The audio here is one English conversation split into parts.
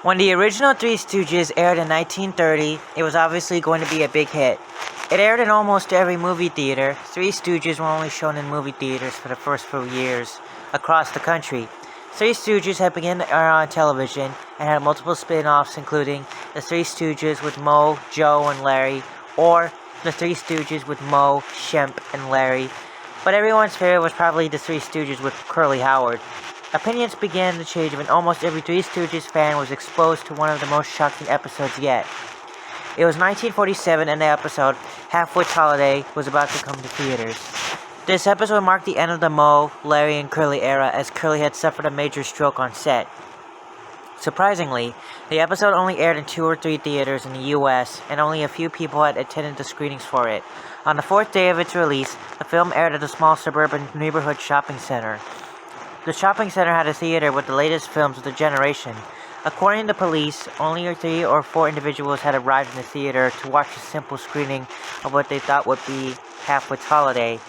When the original Three Stooges aired in 1930, it was obviously going to be a big hit. It aired in almost every movie theater. Three Stooges were only shown in movie theaters for the first few years across the country. Three Stooges had begun to air on television and had multiple spin-offs, including The Three Stooges with Moe, Joe, and Larry, or The Three Stooges with Moe, Shemp, and Larry. But everyone's favorite was probably The Three Stooges with Curly Howard. Opinions began to change when almost every Three Stooges fan was exposed to one of the most shocking episodes yet. It was 1947 and the episode, Half-Witch Holiday, was about to come to theaters. This episode marked the end of the Moe, Larry, and Curly era, as Curly had suffered a major stroke on set. Surprisingly, the episode only aired in 2 or 3 theaters in the US, and only a few people had attended the screenings for it. On the 4th day of its release, the film aired at a small suburban neighborhood shopping center. The shopping center had a theater with the latest films of the generation. According to police, only 3 or 4 individuals had arrived in the theater to watch a simple screening of what they thought would be Half-Witch Holiday.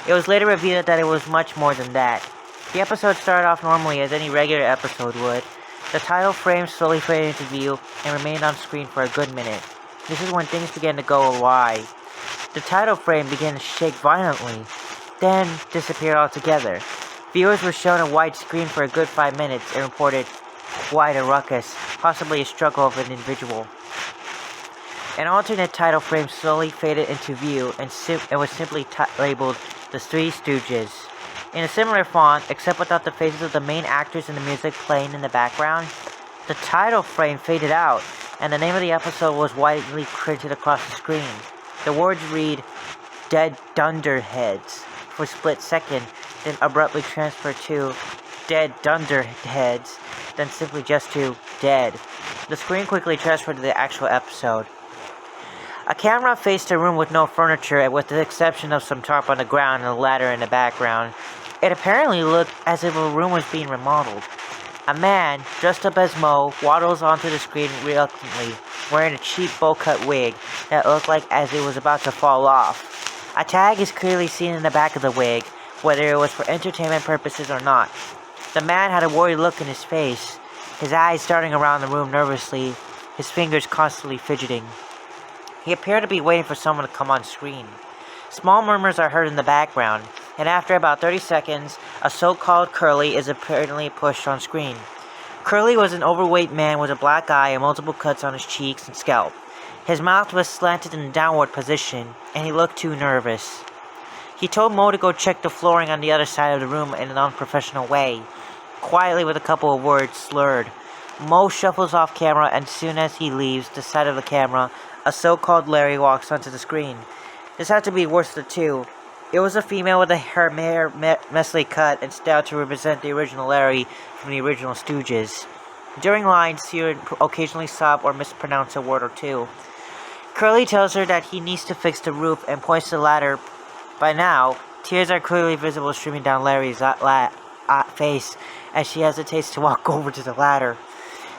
It was later revealed that it was much more than that. The episode started off normally as any regular episode would. The title frame slowly faded into view and remained on screen for a good minute. This is when things began to go awry. The title frame began to shake violently, then disappeared altogether. Viewers were shown a white screen for a good 5 minutes and reported quite a ruckus, possibly a struggle of an individual. An alternate title frame slowly faded into view and was simply labeled The Three Stooges. In a similar font, except without the faces of the main actors and the music playing in the background, the title frame faded out, and the name of the episode was widely printed across the screen. The words read, Dead Dunderheads, for a split second, then abruptly transferred to Dead Dunderheads, then simply just to Dead. The screen quickly transferred to the actual episode. A camera faced a room with no furniture, with the exception of some tarp on the ground and a ladder in the background. It apparently looked as if a room was being remodeled. A man, dressed up as Moe, waddles onto the screen reluctantly, wearing a cheap bowl-cut wig that looked like as it was about to fall off. A tag is clearly seen in the back of the wig, whether it was for entertainment purposes or not. The man had a worried look in his face, his eyes darting around the room nervously, his fingers constantly fidgeting. He appeared to be waiting for someone to come on screen. Small murmurs are heard in the background, and after about 30 seconds, a so-called Curly is apparently pushed on screen. Curly was an overweight man with a black eye and multiple cuts on his cheeks and scalp. His mouth was slanted in a downward position, and he looked too nervous. He told Moe to go check the flooring on the other side of the room in an unprofessional way, quietly with a couple of words slurred. Moe shuffles off camera, and soon as he leaves the side of the camera, a so-called Larry walks onto the screen. This had to be worse of the two. It was a female with her hair messily cut and styled to represent the original Larry from the original Stooges. During lines, she would occasionally sob or mispronounce a word or two. Curly tells her that he needs to fix the roof and points to the ladder. By now, tears are clearly visible streaming down Larry's face as she hesitates to walk over to the ladder.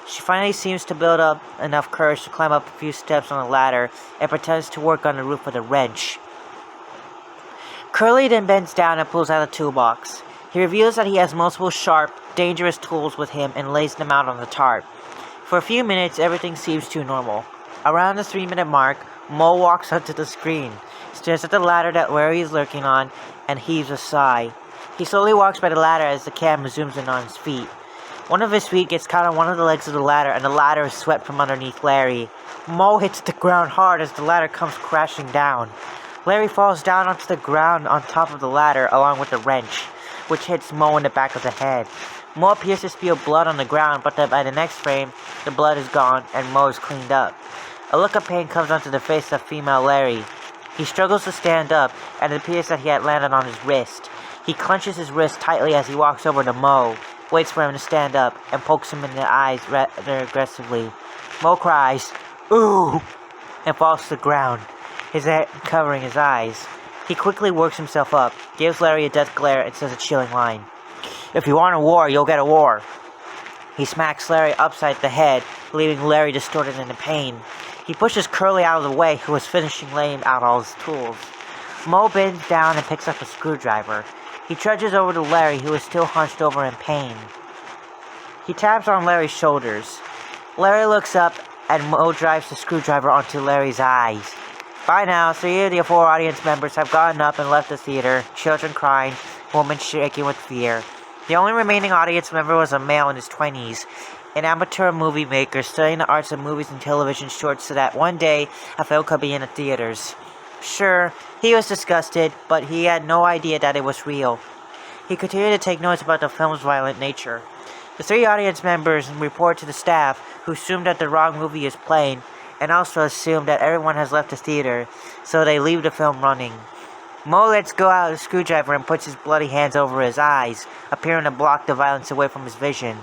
She finally seems to build up enough courage to climb up a few steps on the ladder and pretends to work on the roof with a wrench. Curly then bends down and pulls out a toolbox. He reveals that he has multiple sharp, dangerous tools with him and lays them out on the tarp. For a few minutes, everything seems too normal. Around the 3-minute mark, Moe walks onto the screen, stares at the ladder that Larry is lurking on, and heaves a sigh. He slowly walks by the ladder as the camera zooms in on his feet. One of his feet gets caught on one of the legs of the ladder, and the ladder is swept from underneath Larry. Moe hits the ground hard as the ladder comes crashing down. Larry falls down onto the ground on top of the ladder along with the wrench, which hits Moe in the back of the head. Moe appears to spill blood on the ground, but by the next frame, the blood is gone and Moe is cleaned up. A look of pain comes onto the face of female Larry. He struggles to stand up, and it appears that he had landed on his wrist. He clenches his wrist tightly as he walks over to Moe, waits for him to stand up, and pokes him in the eyes rather aggressively. Moe cries, "Ooh!" and falls to the ground, his head covering his eyes. He quickly works himself up, gives Larry a death glare, and says a chilling line. "If you want a war, you'll get a war." He smacks Larry upside the head, leaving Larry distorted and in pain. He pushes Curly out of the way, who was finishing laying out all his tools. Moe bends down and picks up a screwdriver. He trudges over to Larry, who is still hunched over in pain. He taps on Larry's shoulders. Larry looks up and Mo drives the screwdriver onto Larry's eyes. By now, 3 of the 4 audience members have gotten up and left the theater, children crying, women shaking with fear. The only remaining audience member was a male in his 20s, an amateur movie maker studying the arts of movies and television shorts so that one day a film could be in the theaters. Sure, he was disgusted, but he had no idea that it was real. He continued to take notes about the film's violent nature. The 3 audience members report to the staff, who assume that the wrong movie is playing, and also assume that everyone has left the theater, so they leave the film running. Mo lets go out a screwdriver and puts his bloody hands over his eyes, appearing to block the violence away from his vision.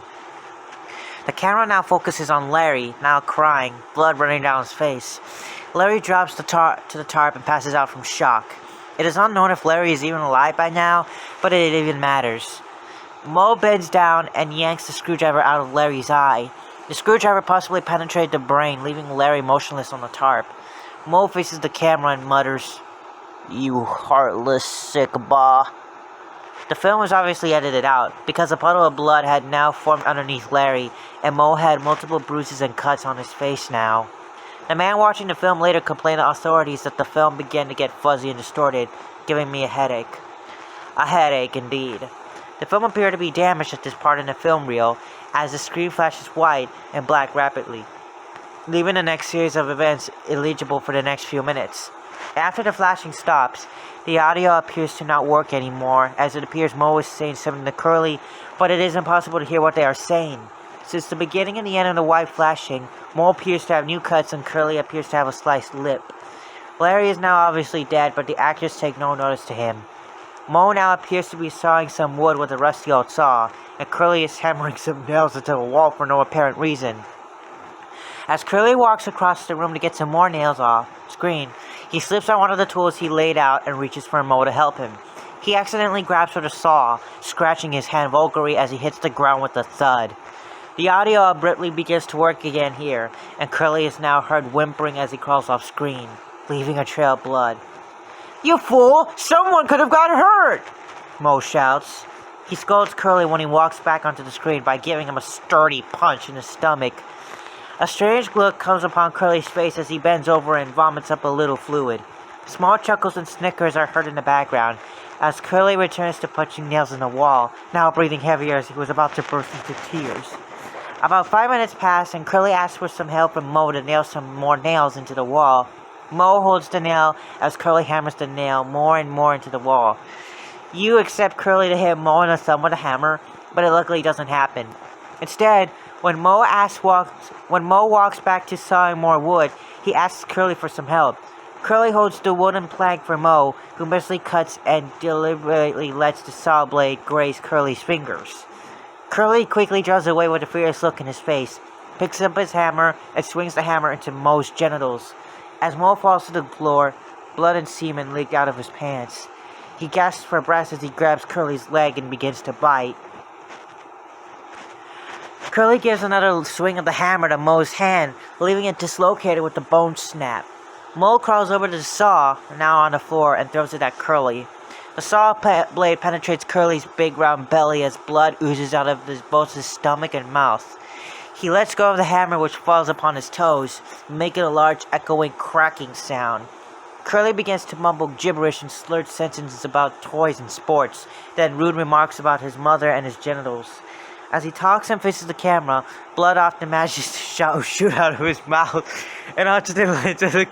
The camera now focuses on Larry, now crying, blood running down his face. Larry drops to the tarp and passes out from shock. It is unknown if Larry is even alive by now, but it even matters. Mo bends down and yanks the screwdriver out of Larry's eye. The screwdriver possibly penetrated the brain, leaving Larry motionless on the tarp. Mo faces the camera and mutters, "You heartless sick bah." The film was obviously edited out, because a puddle of blood had now formed underneath Larry, and Mo had multiple bruises and cuts on his face now. The man watching the film later complained to authorities that the film began to get fuzzy and distorted, giving me a headache. A headache, indeed. The film appeared to be damaged at this part in the film reel, as the screen flashes white and black rapidly, leaving the next series of events illegible for the next few minutes. After the flashing stops, the audio appears to not work anymore, as it appears Mo is saying something to Curly, but it is impossible to hear what they are saying. Since the beginning and the end of the white flashing, Mo appears to have new cuts and Curly appears to have a sliced lip. Larry is now obviously dead, but the actors take no notice to him. Mo now appears to be sawing some wood with a rusty old saw, and Curly is hammering some nails into a wall for no apparent reason. As Curly walks across the room to get some more nails off screen, he slips on one of the tools he laid out and reaches for Mo to help him. He accidentally grabs for the saw, scratching his hand vulgarly as he hits the ground with a thud. The audio abruptly begins to work again here, and Curly is now heard whimpering as he crawls off screen, leaving a trail of blood. "You fool! Someone could have got hurt!" Mo shouts. He scolds Curly when he walks back onto the screen by giving him a sturdy punch in the stomach. A strange look comes upon Curly's face as he bends over and vomits up a little fluid. Small chuckles and snickers are heard in the background, as Curly returns to punching nails in the wall, now breathing heavier as he was about to burst into tears. About 5 minutes pass, and Curly asks for some help from Mo to nail some more nails into the wall. Mo holds the nail as Curly hammers the nail more and more into the wall. You expect Curly to hit Mo in the thumb with a hammer, but it luckily doesn't happen. Instead, when Mo walks back to sawing more wood, he asks Curly for some help. Curly holds the wooden plank for Mo, who mostly cuts and deliberately lets the saw blade graze Curly's fingers. Curly quickly draws away with a furious look in his face, picks up his hammer, and swings the hammer into Mo's genitals. As Mo falls to the floor, blood and semen leak out of his pants. He gasps for breath as he grabs Curly's leg and begins to bite. Curly gives another swing of the hammer to Mo's hand, leaving it dislocated with the bone snap. Mo crawls over to the saw, now on the floor, and throws it at Curly. The saw blade penetrates Curly's big round belly as blood oozes out of both his stomach and mouth. He lets go of the hammer, which falls upon his toes, making a large echoing cracking sound. Curly begins to mumble gibberish and slurred sentences about toys and sports, then rude remarks about his mother and his genitals. As he talks and faces the camera, blood often manages to shoot out of his mouth and onto the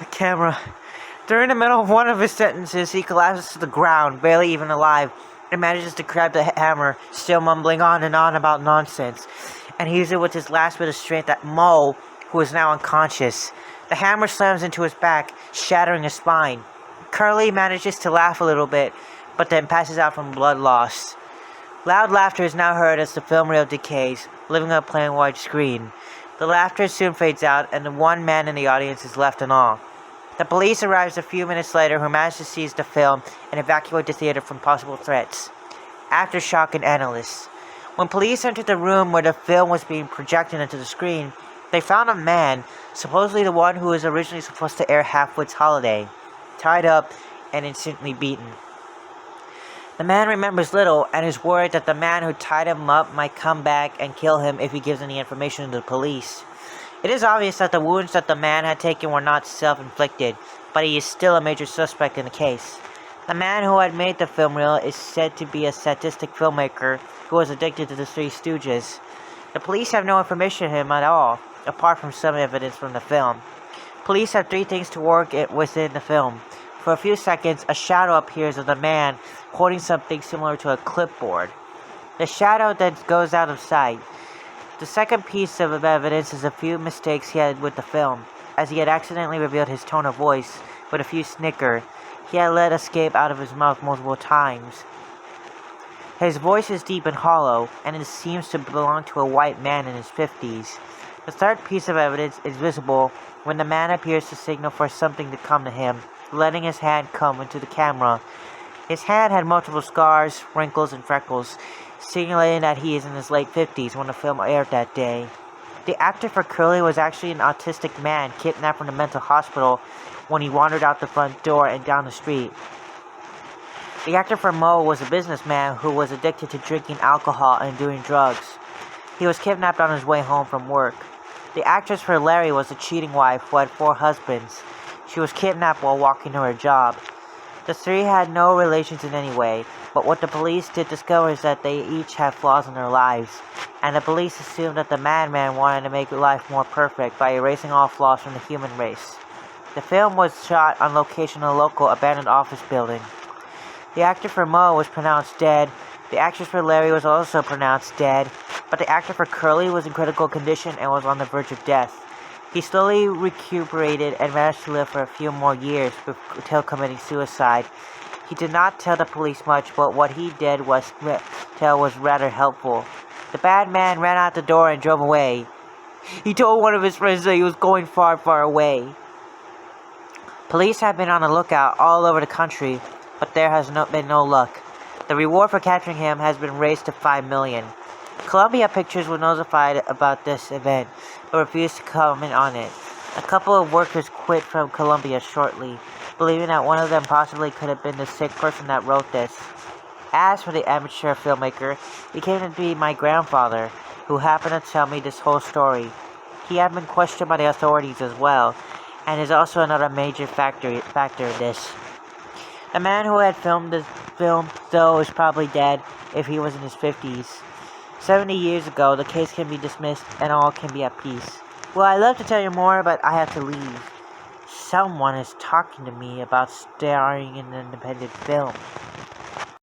camera. During the middle of one of his sentences, he collapses to the ground, barely even alive, and manages to grab the hammer, still mumbling on and on about nonsense, and he uses it with his last bit of strength at Mo, who is now unconscious. The hammer slams into his back, shattering his spine. Curly manages to laugh a little bit, but then passes out from blood loss. Loud laughter is now heard as the film reel decays, leaving a plain white screen. The laughter soon fades out, and the one man in the audience is left in awe. The police arrives a few minutes later, who manage to seize the film and evacuate the theater from possible threats. Aftershock and analysts. When police entered the room where the film was being projected into the screen, they found a man, supposedly the one who was originally supposed to air Halfwit's Holiday, tied up and instantly beaten. The man remembers little and is worried that the man who tied him up might come back and kill him if he gives any information to the police. It is obvious that the wounds that the man had taken were not self-inflicted, but he is still a major suspect in the case. The man who had made the film reel is said to be a sadistic filmmaker who was addicted to the Three Stooges. The police have no information on him at all, apart from some evidence from the film. Police have three things to work within the film. For a few seconds, a shadow appears of the man holding something similar to a clipboard. The shadow then goes out of sight. The second piece of evidence is a few mistakes he had with the film, as he had accidentally revealed his tone of voice with a few snicker he had let escape out of his mouth multiple times. His voice is deep and hollow, and it seems to belong to a white man in his 50s. The third piece of evidence is visible when the man appears to signal for something to come to him, letting his hand come into the camera. His hand had multiple scars, wrinkles, and freckles, signaling that he is in his late 50s when the film aired that day. The actor for Curly was actually an autistic man kidnapped from the mental hospital when he wandered out the front door and down the street. The actor for Mo was a businessman who was addicted to drinking alcohol and doing drugs. He was kidnapped on his way home from work. The actress for Larry was a cheating wife who had 4 husbands. She was kidnapped while walking to her job. The three had no relations in any way, but what the police did discover is that they each had flaws in their lives, and the police assumed that the madman wanted to make life more perfect by erasing all flaws from the human race. The film was shot on location in a local abandoned office building. The actor for Mo was pronounced dead. The actress for Larry was also pronounced dead, but the actor for Curly was in critical condition and was on the verge of death. He slowly recuperated and managed to live for a few more years until committing suicide. He did not tell the police much, but what he did was rather helpful. The bad man ran out the door and drove away. He told one of his friends that he was going far, far away. Police have been on the lookout all over the country, but there has been no luck. The reward for capturing him has been raised to $5 million. Columbia Pictures was notified about this event, but refused to comment on it. A couple of workers quit from Columbia shortly, believing that one of them possibly could have been the sick person that wrote this. As for the amateur filmmaker, he came to be my grandfather, who happened to tell me this whole story. He had been questioned by the authorities as well, and is also another major factor in this. The man who had filmed this film, though, is probably dead if he was in his 50s. 70 years ago, the case can be dismissed and all can be at peace. Well, I'd love to tell you more, but I have to leave. Someone is talking to me about starring in an independent film.